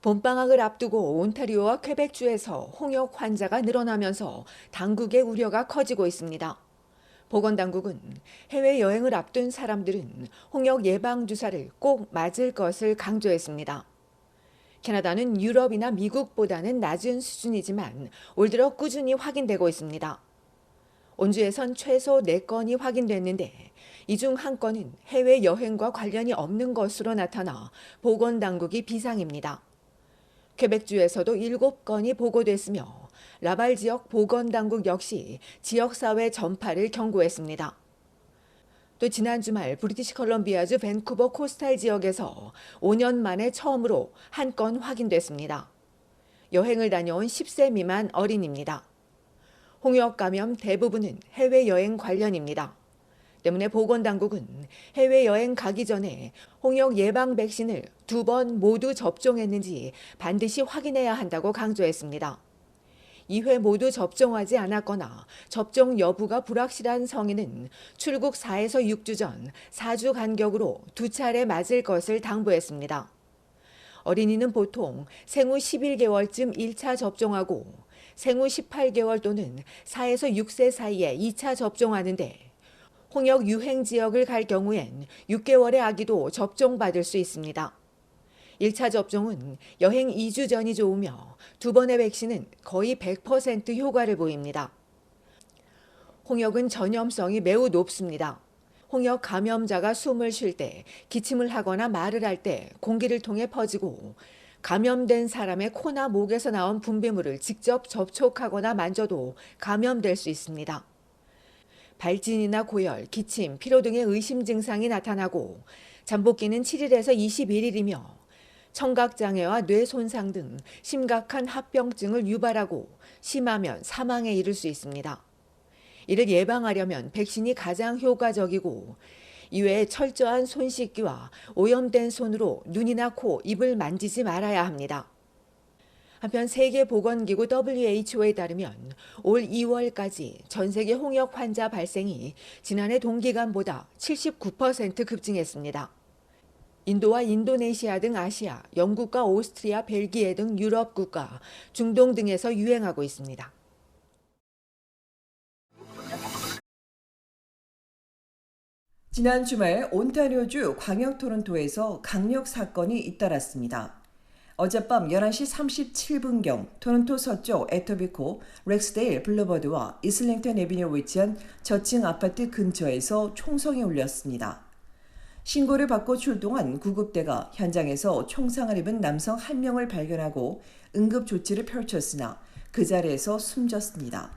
봄방학을 앞두고 온타리오와 퀘벡주에서 홍역 환자가 늘어나면서 당국의 우려가 커지고 있습니다. 보건당국은 해외여행을 앞둔 사람들은 홍역 예방주사를 꼭 맞을 것을 강조했습니다. 캐나다는 유럽이나 미국보다는 낮은 수준이지만 올 들어 꾸준히 확인되고 있습니다. 온주에선 최소 4건이 확인됐는데 이 중 1건은 해외여행과 관련이 없는 것으로 나타나 보건당국이 비상입니다. 퀘벡주에서도 7건이 보고됐으며 라발 지역 보건당국 역시 지역사회 전파를 경고했습니다. 또 지난 주말 브리티시 컬럼비아주 밴쿠버 코스탈 지역에서 5년 만에 처음으로 1건 확인됐습니다. 여행을 다녀온 10세 미만 어린입니다. 홍역 감염 대부분은 해외여행 관련입니다. 때문에 보건당국은 해외여행 가기 전에 홍역 예방 백신을 2번 모두 접종했는지 반드시 확인해야 한다고 강조했습니다. 2회 모두 접종하지 않았거나 접종 여부가 불확실한 성인은 출국 4에서 6주 전 4주 간격으로 2차례 맞을 것을 당부했습니다. 어린이는 보통 생후 11개월쯤 1차 접종하고 생후 18개월 또는 4에서 6세 사이에 2차 접종하는데 홍역 유행 지역을 갈 경우엔 6개월의 아기도 접종받을 수 있습니다. 1차 접종은 여행 2주 전이 좋으며 2번의 백신은 거의 100% 효과를 보입니다. 홍역은 전염성이 매우 높습니다. 홍역 감염자가 숨을 쉴 때, 기침을 하거나 말을 할 때 공기를 통해 퍼지고 감염된 사람의 코나 목에서 나온 분비물을 직접 접촉하거나 만져도 감염될 수 있습니다. 발진이나 고열, 기침, 피로 등의 의심 증상이 나타나고 잠복기는 7일에서 21일이며 청각장애와 뇌 손상 등 심각한 합병증을 유발하고 심하면 사망에 이를 수 있습니다. 이를 예방하려면 백신이 가장 효과적이고 이외에 철저한 손 씻기와 오염된 손으로 눈이나 코, 입을 만지지 말아야 합니다. 한편 세계보건기구 WHO에 따르면 올 2월까지 전 세계 홍역 환자 발생이 지난해 동기간보다 79% 급증했습니다. 인도와 인도네시아 등 아시아, 영국과 오스트리아, 벨기에 등 유럽 국가, 중동 등에서 유행하고 있습니다. 지난 주말 온타리오주 광역 토론토에서 강력 사건이 잇따랐습니다. 어젯밤 11시 37분경 토론토 서쪽 에터비코 렉스데일 블루버드와 이슬링턴 애비뉴에 위치한 저층 아파트 근처에서 총성이 울렸습니다. 신고를 받고 출동한 구급대가 현장에서 총상을 입은 남성 1명을 발견하고 응급조치를 펼쳤으나 그 자리에서 숨졌습니다.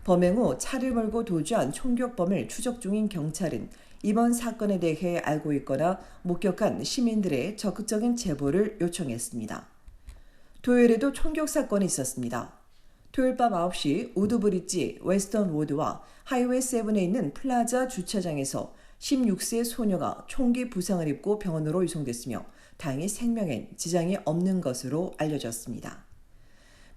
범행 후 차를 몰고 도주한 총격범을 추적 중인 경찰은 이번 사건에 대해 알고 있거나 목격한 시민들의 적극적인 제보를 요청했습니다. 토요일에도 총격 사건이 있었습니다. 토요일 밤 9시 우드브리지 웨스턴 로드와 하이웨이 7에 있는 플라자 주차장에서 16세 소녀가 총기 부상을 입고 병원으로 이송됐으며 다행히 생명엔 지장이 없는 것으로 알려졌습니다.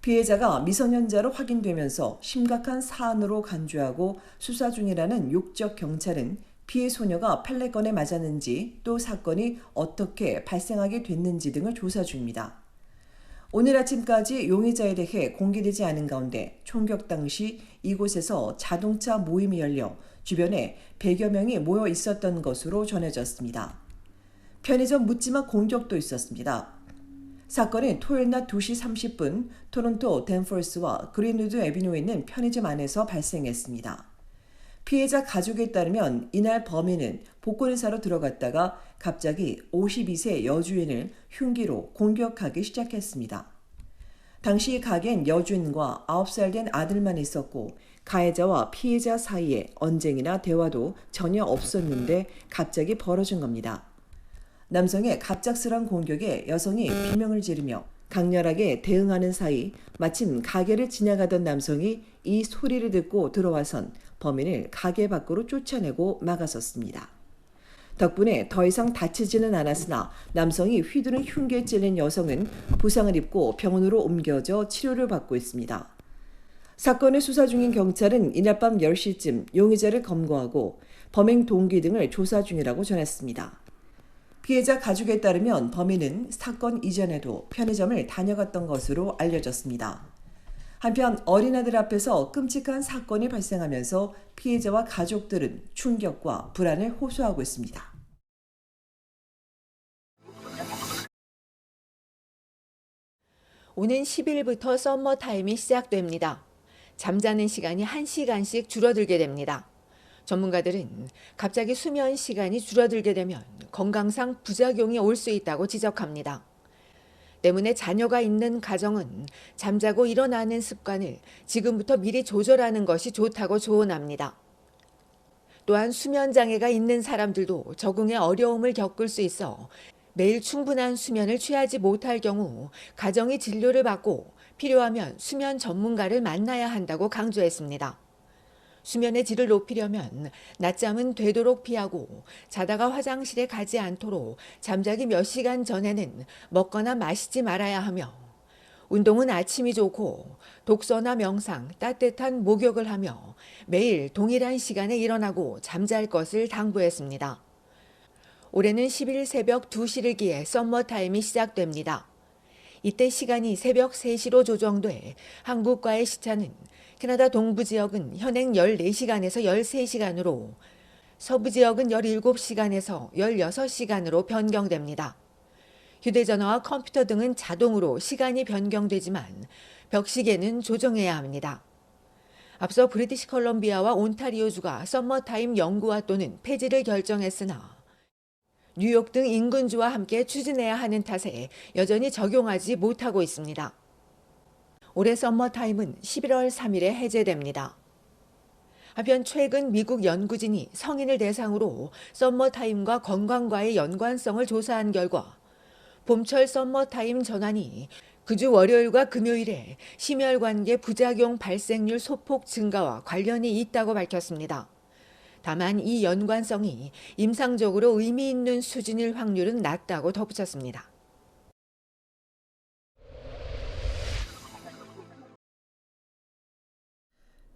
피해자가 미성년자로 확인되면서 심각한 사안으로 간주하고 수사 중이라는 욕적 경찰은 피해 소녀가 펠레건에 맞았는지 또 사건이 어떻게 발생하게 됐는지 등을 조사 중입니다. 오늘 아침까지 용의자에 대해 공개되지 않은 가운데 총격 당시 이곳에서 자동차 모임이 열려 주변에 100여 명이 모여 있었던 것으로 전해졌습니다. 편의점 묻지마 공격도 있었습니다. 사건은 토요일 낮 2시 30분 토론토 댄퍼스와 그린우드 애비뉴에 있는 편의점 안에서 발생했습니다. 피해자 가족에 따르면 이날 범인은 복권을 사러 들어갔다가 갑자기 52세 여주인을 흉기로 공격하기 시작했습니다. 당시 가게엔 여주인과 9살 된 아들만 있었고 가해자와 피해자 사이에 언쟁이나 대화도 전혀 없었는데 갑자기 벌어진 겁니다. 남성의 갑작스런 공격에 여성이 비명을 지르며 강렬하게 대응하는 사이 마침 가게를 지나가던 남성이 이 소리를 듣고 들어와선 범인을 가게 밖으로 쫓아내고 막아섰습니다. 덕분에 더 이상 다치지는 않았으나 남성이 휘두른 흉기에 찔린 여성은 부상을 입고 병원으로 옮겨져 치료를 받고 있습니다. 사건을 수사 중인 경찰은 이날 밤 10시쯤 용의자를 검거하고 범행 동기 등을 조사 중이라고 전했습니다. 피해자 가족에 따르면 범인은 사건 이전에도 편의점을 다녀갔던 것으로 알려졌습니다. 한편 어린아들 앞에서 끔찍한 사건이 발생하면서 피해자와 가족들은 충격과 불안을 호소하고 있습니다. 오는 10일부터 썸머타임이 시작됩니다. 잠자는 시간이 1시간씩 줄어들게 됩니다. 전문가들은 갑자기 수면 시간이 줄어들게 되면 건강상 부작용이 올 수 있다고 지적합니다. 때문에 자녀가 있는 가정은 잠자고 일어나는 습관을 지금부터 미리 조절하는 것이 좋다고 조언합니다. 또한 수면 장애가 있는 사람들도 적응에 어려움을 겪을 수 있어 매일 충분한 수면을 취하지 못할 경우 가정이 진료를 받고 필요하면 수면 전문가를 만나야 한다고 강조했습니다. 수면의 질을 높이려면 낮잠은 되도록 피하고 자다가 화장실에 가지 않도록 잠자기 몇 시간 전에는 먹거나 마시지 말아야 하며 운동은 아침이 좋고 독서나 명상, 따뜻한 목욕을 하며 매일 동일한 시간에 일어나고 잠잘 것을 당부했습니다. 올해는 10일 새벽 2시를 기해 썸머타임이 시작됩니다. 이때 시간이 새벽 3시로 조정돼 한국과의 시차는 캐나다 동부 지역은 현행 14시간에서 13시간으로 서부 지역은 17시간에서 16시간으로 변경됩니다. 휴대전화와 컴퓨터 등은 자동으로 시간이 변경되지만 벽시계는 조정해야 합니다. 앞서 브리티시 컬럼비아와 온타리오주가 썸머타임 영구화 또는 폐지를 결정했으나 뉴욕 등 인근주와 함께 추진해야 하는 탓에 여전히 적용하지 못하고 있습니다. 올해 썸머타임은 11월 3일에 해제됩니다. 한편 최근 미국 연구진이 성인을 대상으로 썸머타임과 건강과의 연관성을 조사한 결과 봄철 썸머타임 전환이 그주 월요일과 금요일에 심혈관계 부작용 발생률 소폭 증가와 관련이 있다고 밝혔습니다. 다만 이 연관성이 임상적으로 의미 있는 수준일 확률은 낮다고 덧붙였습니다.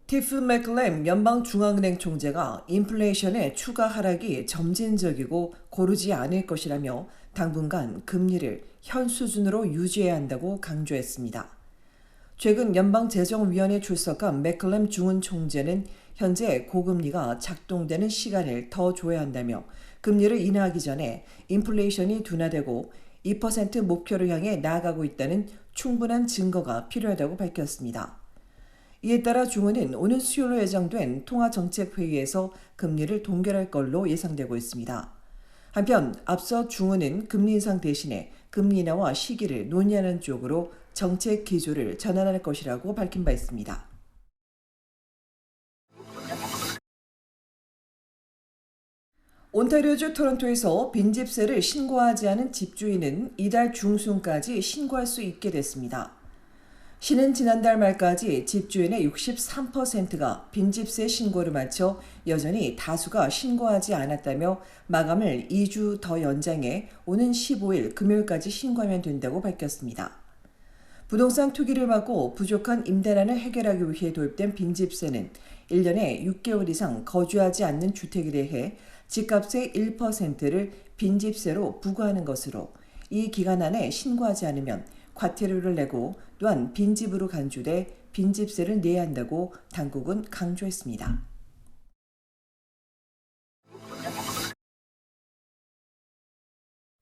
티프 맥클램 연방중앙은행 총재가 인플레이션의 추가 하락이 점진적이고 고르지 않을 것이라며 당분간 금리를 현 수준으로 유지해야 한다고 강조했습니다. 최근 연방재정위원회에 출석한 맥클램 중은 총재는 현재 고금리가 작동되는 시간을 더 줘야 한다며 금리를 인하하기 전에 인플레이션이 둔화되고 2% 목표를 향해 나아가고 있다는 충분한 증거가 필요하다고 밝혔습니다. 이에 따라 중은은 오는 수요일로 예정된 통화정책회의에서 금리를 동결할 걸로 예상되고 있습니다. 한편 앞서 중은은 금리 인상 대신에 금리 인하와 시기를 논의하는 쪽으로 정책 기조를 전환할 것이라고 밝힌 바 있습니다. 온타리오주 토론토에서 빈집세를 신고하지 않은 집주인은 이달 중순까지 신고할 수 있게 됐습니다. 시는 지난달 말까지 집주인의 63%가 빈집세 신고를 마쳐 여전히 다수가 신고하지 않았다며 마감을 2주 더 연장해 오는 15일 금요일까지 신고하면 된다고 밝혔습니다. 부동산 투기를 막고 부족한 임대난을 해결하기 위해 도입된 빈집세는 1년에 6개월 이상 거주하지 않는 주택에 대해 집값의 1%를 빈집세로 부과하는 것으로 이 기간 안에 신고하지 않으면 과태료를 내고 또한 빈집으로 간주돼 빈집세를 내야 한다고 당국은 강조했습니다.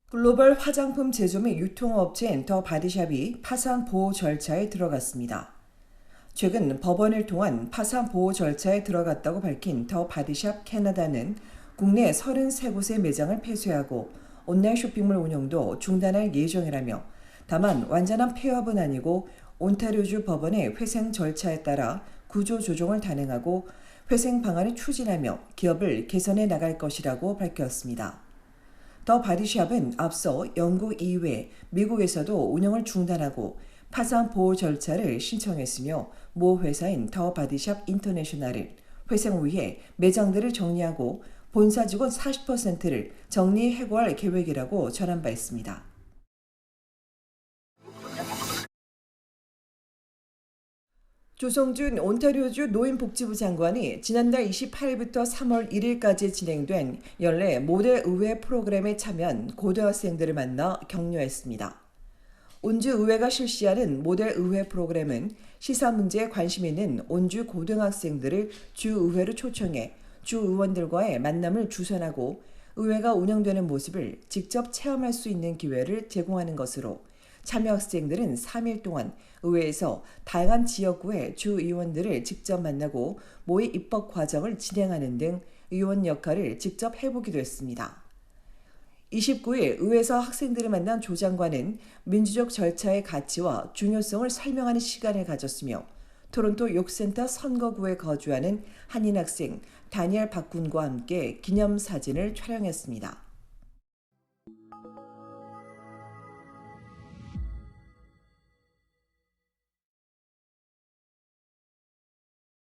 글로벌 화장품 제조 및 유통업체인 더 바디샵이 파산 보호 절차에 들어갔습니다. 최근 법원을 통한 파산 보호 절차에 들어갔다고 밝힌 더 바디샵 캐나다는 국내 33곳의 매장을 폐쇄하고 온라인 쇼핑몰 운영도 중단할 예정이라며 다만 완전한 폐업은 아니고 온타리오주 법원의 회생 절차에 따라 구조 조정을 단행하고 회생 방안을 추진하며 기업을 개선해 나갈 것이라고 밝혔습니다. 더 바디샵은 앞서 영국 이외 미국에서도 운영을 중단하고 파산 보호 절차를 신청했으며 모 회사인 더 바디샵 인터내셔널은 회생 후에 매장들을 정리하고 본사 직원 40%를 정리 해고할 계획이라고 전한 바 있습니다. 조성준 온타리오주 노인복지부 장관이 지난달 28일부터 3월 1일까지 진행된 연례 모델 의회 프로그램에 참여한 고등학생들을 만나 격려했습니다. 온주 의회가 실시하는 모델 의회 프로그램은 시사 문제에 관심 있는 온주 고등학생들을 주 의회로 초청해 주 의원들과의 만남을 주선하고 의회가 운영되는 모습을 직접 체험할 수 있는 기회를 제공하는 것으로 참여 학생들은 3일 동안 의회에서 다양한 지역구의 주 의원들을 직접 만나고 모의 입법 과정을 진행하는 등 의원 역할을 직접 해보기도 했습니다. 29일 의회에서 학생들을 만난 조 장관은 민주적 절차의 가치와 중요성을 설명하는 시간을 가졌으며 토론토 욕센터 선거구에 거주하는 한인 학생 다니엘 박군과 함께 기념사진을 촬영했습니다.